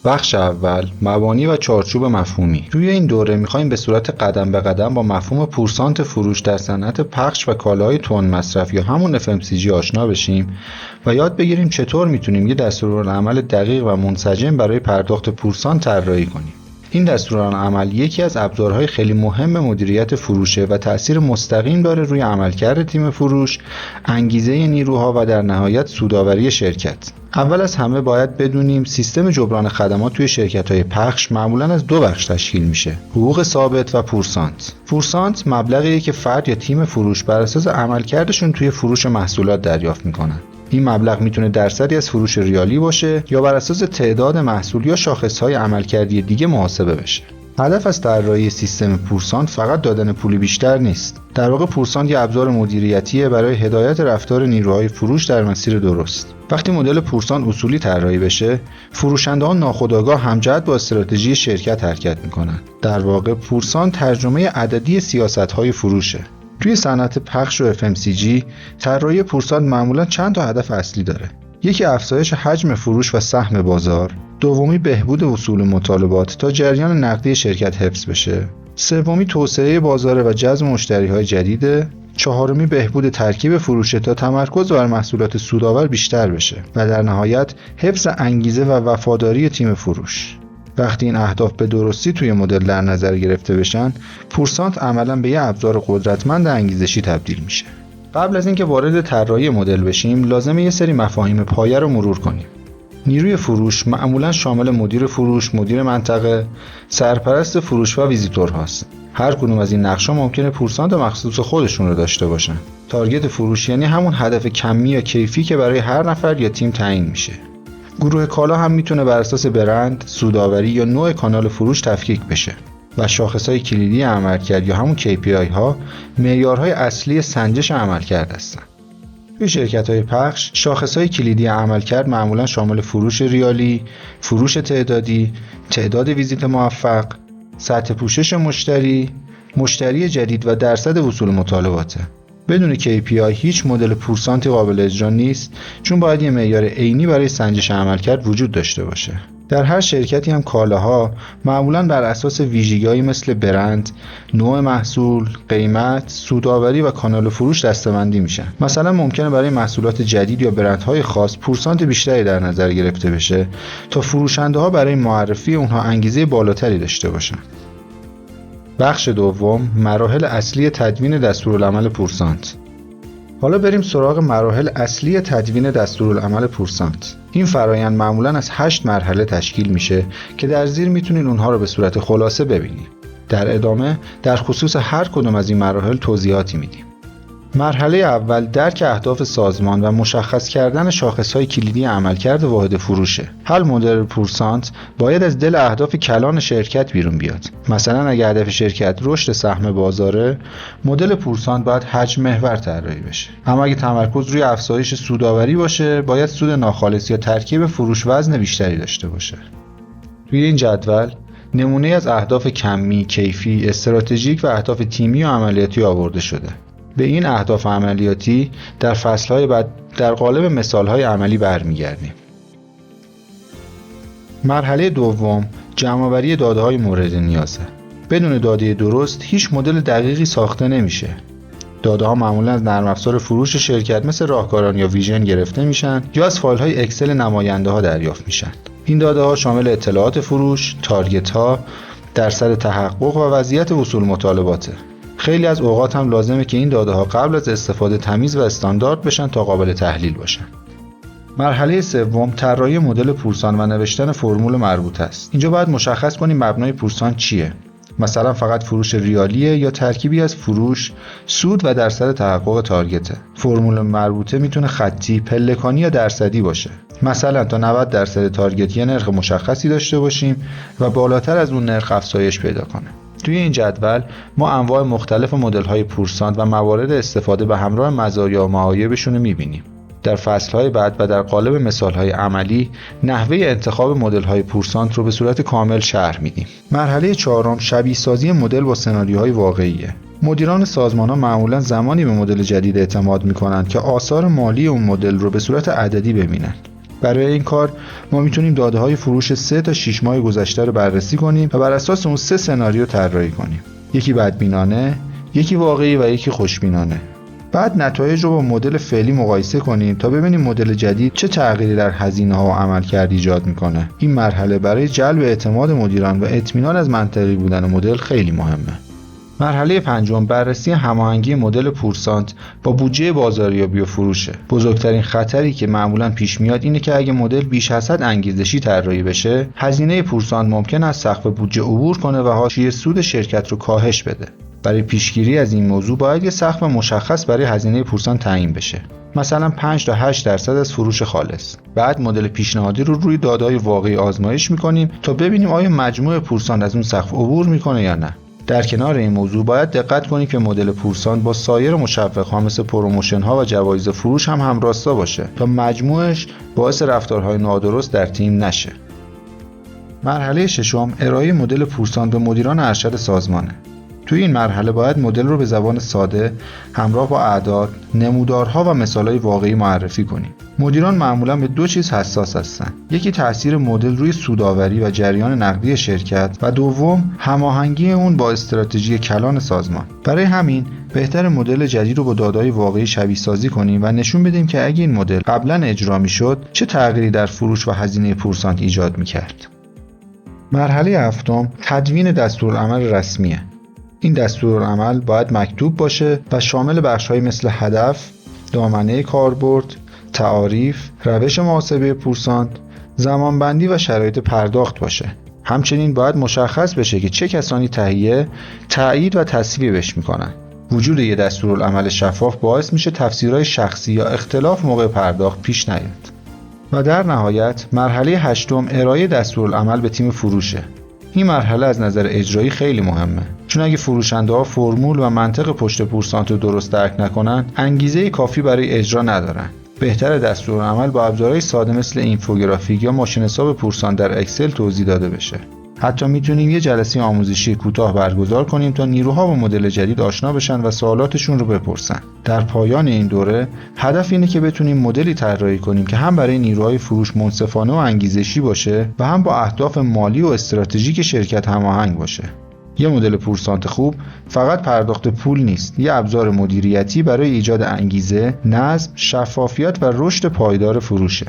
بخش اول، مبانی و چارچوب مفهومی. توی این دوره می‌خوایم به صورت قدم به قدم با مفهوم پورسانت فروش در صنعت پخش و کالاهای تند مصرف یا همون FMCG آشنا بشیم و یاد بگیریم چطور میتونیم یه دستورالعمل دقیق و منسجم برای پرداخت پورسانت طراحی کنیم. این دستورالعمل یکی از ابزارهای خیلی مهم مدیریت فروشه و تأثیر مستقیم داره روی عملکرد تیم فروش، انگیزه نیروها و در نهایت سودآوری شرکت. اول از همه باید بدونیم سیستم جبران خدمات توی شرکت‌های پخش معمولاً از دو بخش تشکیل میشه: حقوق ثابت و پورسانت. پورسانت مبلغیه که فرد یا تیم فروش بر اساس عملکردشون توی فروش محصولات دریافت میکنن. این مبلغ میتونه درصدی از فروش ریالی باشه یا بر اساس تعداد محصول یا شاخصهای عملکردی دیگه محاسبه بشه. هدف از طراحی سیستم پورسانت فقط دادن پول بیشتر نیست. در واقع پورسانت یه ابزار مدیریتیه برای هدایت رفتار نیروهای فروش در مسیر درست. وقتی مدل پورسانت اصولی طراحی بشه، فروشنده‌ها ناخودآگاه همجهت با استراتژی شرکت حرکت میکنن. در واقع پورسانت ترجمه عددی سیاست‌های فروشه. توی صنعت پخش و FMCG طراحی پورسانت معمولاً چند تا هدف اصلی داره. یکی افزایش حجم فروش و سهم بازار، دومی بهبود اصول مطالبات تا جریان نقدی شرکت حفظ بشه، سومی توسعه بازار و جذب مشتری‌های جدیده، چهارمی بهبود ترکیب فروش تا تمرکز بر محصولات سودآور بیشتر بشه و در نهایت حفظ انگیزه و وفاداری تیم فروش. وقتی این اهداف به درستی توی مدل در نظر گرفته بشن، پورسانت عملاً به یه ابزار قدرتمند انگیزشی تبدیل میشه. قبل از اینکه وارد طراحی مدل بشیم، لازمه یه سری مفاهیم پایه رو مرور کنیم. نیروی فروش معمولاً شامل مدیر فروش، مدیر منطقه، سرپرست فروش و ویزیتورهاست. هر کدوم از این نقشا ممکنه پورسانت مخصوص خودشون رو داشته باشن. تارگت فروش یعنی همون هدف کمی یا کیفی که برای هر نفر یا تیم تعیین میشه. گروه کالا هم میتونه بر اساس برند، سودآوری یا نوع کانال فروش تفکیک بشه و شاخصهای کلیدی عملکرد یا همون KPI ها معیارهای اصلی سنجش عملکرد هستن. توی شرکت‌های پخش، شاخصهای کلیدی عملکرد معمولاً شامل فروش ریالی، فروش تعدادی، تعداد ویزیت موفق، سطح پوشش مشتری، مشتری جدید و درصد وصول مطالباته. بدون KPI هیچ مدل پورسانتی قابل اجرا نیست، چون باید یه معیار عینی برای سنجش عملکرد وجود داشته باشه. در هر شرکتی هم کالاها معمولاً بر اساس ویژگی‌هایی مثل برند، نوع محصول، قیمت، سودآوری و کانال فروش دسته‌بندی میشن. مثلا ممکنه برای محصولات جدید یا برندهای خاص پورسانت بیشتری در نظر گرفته بشه تا فروشنده‌ها برای معرفی اونها انگیزه بالاتری داشته باشن. بخش دوم، مراحل اصلی تدوین دستورالعمل پورسانت. حالا بریم سراغ مراحل اصلی تدوین دستورالعمل پورسانت. این فرایند معمولاً از 8 مرحله تشکیل میشه که در زیر میتونین اونها رو به صورت خلاصه ببینید. در ادامه در خصوص هر کدوم از این مراحل توضیحاتی میدیم. مرحله اول، درک اهداف سازمان و مشخص کردن شاخصهای کلیدی عملکرد واحد فروشه. هر مدل پورسانت باید از دل اهداف کلان شرکت بیرون بیاد. مثلا اگه هدف شرکت رشد سهم بازاره، مدل پورسانت باید حجم محور طراحی بشه. اما اگه تمرکز روی افزایش سودآوری باشه، باید سود ناخالص یا ترکیب فروش وزن بیشتری داشته باشه. توی این جدول نمونه از اهداف کمی، کیفی، استراتژیک و اهداف تیمی و عملیاتی آورده شده. به این اهداف عملیاتی در فصل‌های بعد در قالب مثال‌های عملی برمیگردیم. مرحله دوم، جمع‌آوری داده‌های مورد نیازه. بدون داده درست هیچ مدل دقیقی ساخته نمیشه. داده‌ها معمولاً از نرم افزار فروش شرکت مثل راهکاران یا ویژن گرفته میشن یا از فایل‌های اکسل نماینده‌ها دریافت میشن. این داده‌ها شامل اطلاعات فروش، تارگت‌ها، درصد تحقق و وضعیت وصول مطالباته. خیلی از اوقات هم لازمه که این داده‌ها قبل از استفاده تمیز و استاندارد بشن تا قابل تحلیل باشن. مرحله سوم، طراحی مدل پورسانت و نوشتن فرمول مربوط است. اینجا باید مشخص کنیم مبنای پورسانت چیه. مثلا فقط فروش ریالیه یا ترکیبی از فروش، سود و درصد تحقق تارگته. فرمول مربوطه میتونه خطی، پلکانی یا درصدی باشه. مثلا تا 90% تارگت یه نرخ مشخصی داشته باشیم و بالاتر از اون نرخ افزایش پیدا کنه. توی این جدول ما انواع مختلف مدل‌های پورسانت و موارد استفاده به همراه مزایا و معایبشون رو می‌بینیم. در فصل‌های بعد و در قالب مثال‌های عملی نحوه انتخاب مدل‌های پورسانت رو به صورت کامل شرح میدیم. مرحله چهارم، شبیه‌سازی مدل با سناریوهای واقعیه. مدیران سازمان‌ها معمولاً زمانی به مدل جدید اعتماد می‌کنند که آثار مالی اون مدل رو به صورت عددی ببینند. برای این کار ما میتونیم داده‌های فروش 3 تا 6 ماه گذشته رو بررسی کنیم و بر اساس اون 3 سناریو طراحی کنیم. یکی بدبینانه، یکی واقعی و یکی خوشبینانه. بعد نتایج رو با مدل فعلی مقایسه کنیم تا ببینیم مدل جدید چه تغییری در هزینه‌ها و عملکرد ایجاد میکنه. این مرحله برای جلب اعتماد مدیران و اطمینان از منطقی بودن مدل خیلی مهمه. مرحله پنجم بررسی هماهنگی مدل پورسانت با بودجه بازاریابی و فروشه. بزرگترین خطری که معمولاً پیش میاد اینه که اگه مدل بیش از حد انگیزشی طراحی بشه، هزینه پورسانت ممکن است سقف بودجه عبور کنه و حاشیه سود شرکت رو کاهش بده. برای پیشگیری از این موضوع باید یه سقف مشخص برای هزینه پورسانت تعیین بشه. مثلا 5 تا 8% از فروش خالص. بعد مدل پیشنهادی رو روی داده‌های واقعی آزمایش می‌کنیم تا ببینیم آیا مجموع پورسانت از اون سقف عبور می‌کنه یا نه. در کنار این موضوع باید دقت کنید که مدل پورسانت با سایر مشوق‌ها مثل پروموشن‌ها و جوایز فروش هم همراستا باشه تا مجموعش باعث رفتارهای نادرست در تیم نشه. مرحله ششم ارائه مدل پورسانت به مدیران ارشد سازمانه. توی این مرحله باید مدل رو به زبان ساده همراه با اعداد، نمودارها و مثالهای واقعی معرفی کنیم. مدیران معمولا به 2 چیز حساس هستن. یکی تاثیر مدل روی سودآوری و جریان نقدی شرکت و دوم هماهنگی اون با استراتژی کلان سازمان. برای همین بهتر مدل جدید رو با داده‌های واقعی شبیه سازی کنیم و نشون بدیم که اگه این مدل قبلا اجرا می‌شد چه تغییری در فروش و هزینه پورسانت ایجاد می‌کرد. مرحله هفتم تدوین دستورالعمل رسمیه. این دستورالعمل باید مکتوب باشه و شامل بخش‌هایی مثل هدف، دامنه کاربرد، تعاریف، روش محاسبه پورسانت، زمانبندی و شرایط پرداخت باشه. همچنین باید مشخص بشه که چه کسانی تهیه، تایید و تصویبش میکنن. وجود یه دستورالعمل شفاف باعث میشه تفسیرهای شخصی یا اختلاف موقع پرداخت پیش نیاد. و در نهایت مرحله هشتم ارائه دستورالعمل به تیم فروشه. این مرحله از نظر اجرایی خیلی مهمه، چون اگه فروشنده‌ها فرمول و منطق پشت پورسانت رو درست درک نکنن، انگیزه کافی برای اجرا ندارن. بهتر دستورالعمل با ابزارهای ساده مثل اینفوگرافیک یا ماشین حساب پورسانت در اکسل توضیح داده بشه. حتی میتونیم یه جلسه آموزشی کوتاه برگزار کنیم تا نیروها با مدل جدید آشنا بشن و سوالاتشون رو بپرسن. در پایان این دوره هدف اینه که بتونیم مدلی طراحی کنیم که هم برای نیروهای فروش منصفانه و انگیزشی باشه و هم با اهداف مالی و استراتژیک شرکت هماهنگ باشه. یه مدل پورسانت خوب فقط پرداخت پول نیست، یه ابزار مدیریتی برای ایجاد انگیزه، نظم، شفافیت و رشد پایدار فروشه.